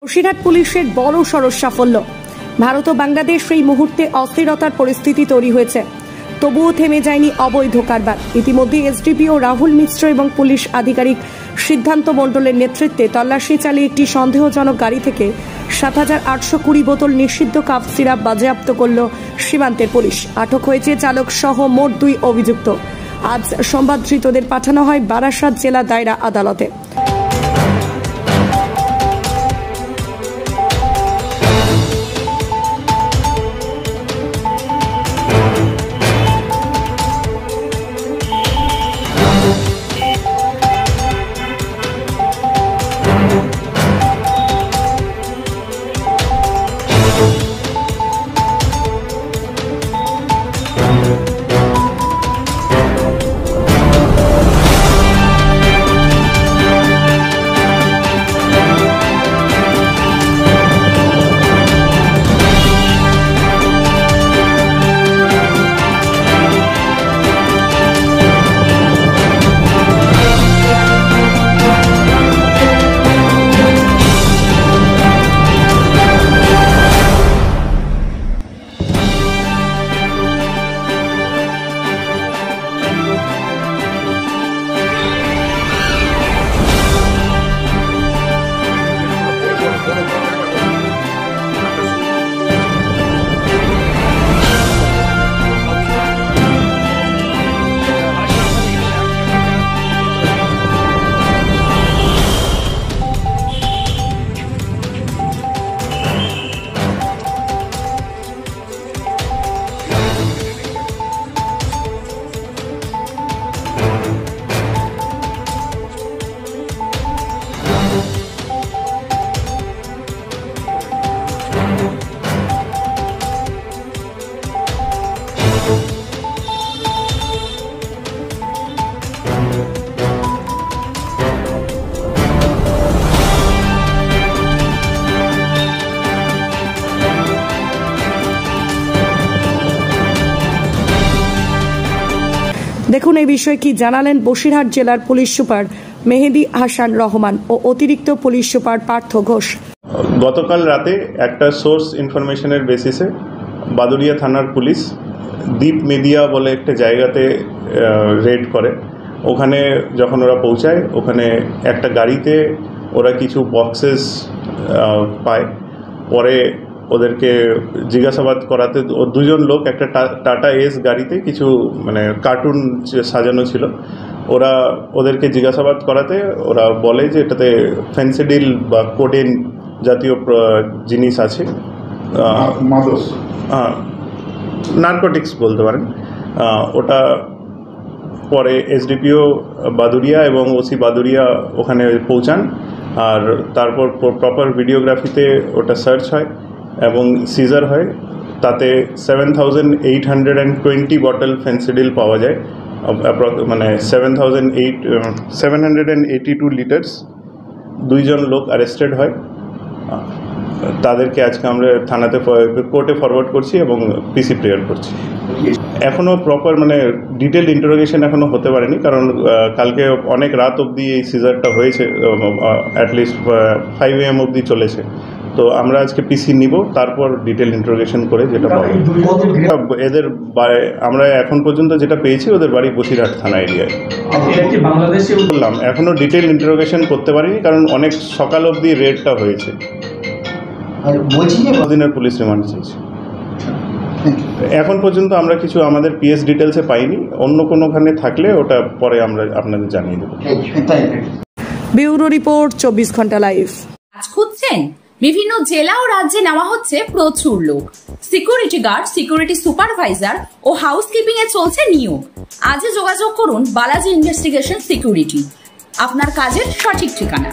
বসিরহাট পুলিশের বড় সড় সাফল্য। ভারত ও বাংলাদেশ এই মুহূর্তে অস্থিরতার পরিস্থিতি তৈরি হয়েছে, তবুও থেমে যায়নি অবৈধ কারবার। ইতিমধ্যে এসডিপিও রাহুল মিশ্র এবং পুলিশ আধিকারিক সিদ্ধান্ত মণ্ডলের নেতৃত্বে তল্লাশি চালিয়ে একটি সন্দেহজনক গাড়ি থেকে ৭,৮২০ বোতল নিষিদ্ধ কাফ সিরাপ বাজেয়াপ্ত করল সীমান্তের পুলিশ। আটক হয়েছে চালক সহ মোট ২ অভিযুক্ত। আজ সোমবার ধৃতদের পাঠানো হয় বারাসাত জেলা দায়রা আদালতে। দেখুন এই বিষয়ে কি জানালেন বসিরহাট জেলার পুলিশ সুপার মেহেদি হাসান রহমান ও অতিরিক্ত পুলিশ সুপার পার্থ ঘোষ। গতকাল রাতে একটা সোর্স ইনফরমেশনের বেসিসে বাদুড়িয়া থানার পুলিশ দ্বীপ মেদিয়া বলে একটা জায়গাতে রেড করে। ওখানে যখন ওরা পৌঁছায়, ওখানে একটা গাড়িতে ওরা কিছু বক্সেস পায়। পরে ওদেরকে জিজ্ঞাসাবাদ করাতে দুজন লোক একটা টাটা এস গাড়িতে কিছু কার্টুন সাজানো ছিল। ওদেরকে জিজ্ঞাসাবাদ করাতে ওরা বলে যে এটাতে ফেন্সিডিল বা কোডেন জাতীয় জিনিস আছে, নার্কোটিক্স বলতে পারেন। ওটা পরে এসডিপিও বাদুড়িয়া এবং ওসি বাদুড়িয়া ওখানে পৌঁছান, আর তারপর প্রপার ভিডিওগ্রাফিতে ওটা সার্চ হয় এবং সিজার হয়। তাতে 7,820 বটল ফেন্সিডিল পাওয়া যায়, 782 লিটার্স। 2 জন লোক অ্যারেস্টেড হয়। তাদেরকে আজকে আমরা থানাতে কোর্টে ফরওয়ার্ড করছি এবং পিসি প্রেয়ার করছি। এখনও প্রপার ডিটেলড ইন্টারোগেশন এখনও হতে পারেনি, কারণ কালকে অনেক রাত অবধি এই সিজারটা হয়েছে, অ্যাটলিস্ট 5 AM অবধি চলেছে। তো আমরা আজকে পিসি নিব, তারপর ডিটেল ইন্টারোগেশন করে যেটা পাবো। এদের আমরা এখন পর্যন্ত যেটা পেয়েছি, ওদের বাড়ি বসিরহাট থানা এরিয়ায়। বললাম এখনও ডিটেল ইন্টারোগেশন করতে পারিনি, কারণ অনেক সকাল অবধি রেডটা হয়েছে। দিনের পুলিশ রিমান্ড চেয়েছি। এখন পর্যন্ত আমরা কিছু আমাদের পিএস ডিটেলসে পাইনি, অন্য কোনোখানে থাকলে ওটা পরে আমরা আপনাদের জানিয়ে দেবো। ব্যুরো রিপোর্ট 24 ঘন্টা লাইভ। কাজ খুঁজছেন? বিভিন্ন জেলা ও রাজ্যে নেওয়া হচ্ছে প্রচুর লোক। সিকিউরিটি গার্ড, সিকিউরিটি সুপারভাইজার ও হাউসকিপিং এ চলছে নিয়োগ। আজই যোগাযোগ করুন বালাজি ইনভেস্টিগেশন সিকিউরিটি, আপনার কাজের সঠিক ঠিকানা।